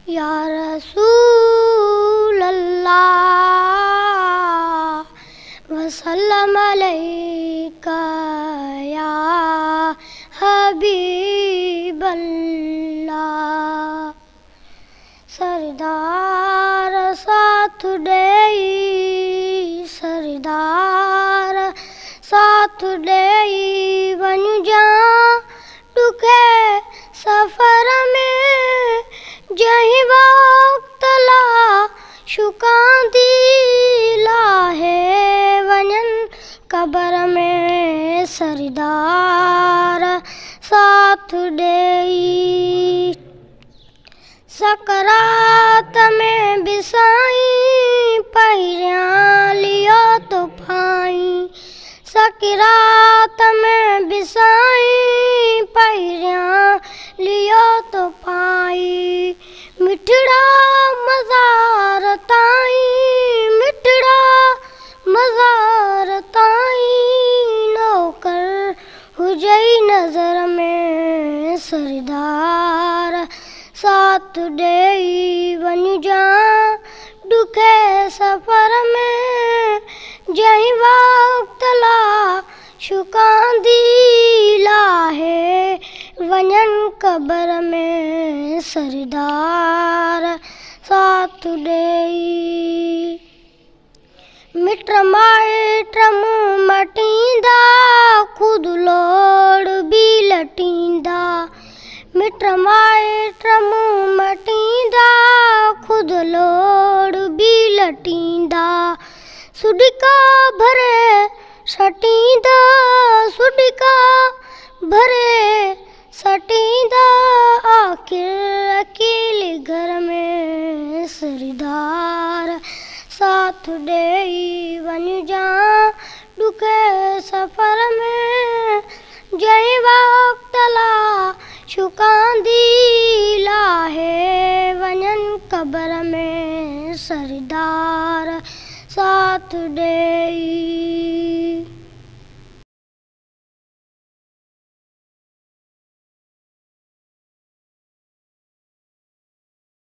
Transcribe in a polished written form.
या रसूल अल्लाह वसल्लम अलैका या हबीब अल्लाह। सरदार साथ देई, सरदार साथ देई वञ जा ॾुखे सफ़र में, जंहिं वक़्त ला शुकांदी लाहे वञनि क़बर में। सरदार साथ ॾेई सकरात में बि साईं पहिरियां लियो तो पाई। सकरात में बि साईं पहिरियां लियो तो पाई। मिठड़ा मज़ार ताईं, मिठड़ा मज़ार ताईं नौकर हुजई नज़र में। सरदार साथ ॾेई वञ जा ॾुखे सफ़र में, जंहिं वक़्त ला शुकांदी लाहे वञनि क़बर में। सरदार साथ ॾेई मिट माइट मुंहुं मटींदा, ख़ुदि लोड़ बि लटींदा। मिट माइट मुंहुं मटींदा, ख़ुदि लोड़ बि लटींदा। सुडिका भरे सटींदा, सुडिका भरे सटींदा, आखिर अकेले घर में। सरदार साथ ॾेई वञ जा ॾुखे सफ़र में, जंहिं वक़्त ला शुकांदी लाहे वञनि क़बर में। सरदार साथ ॾेई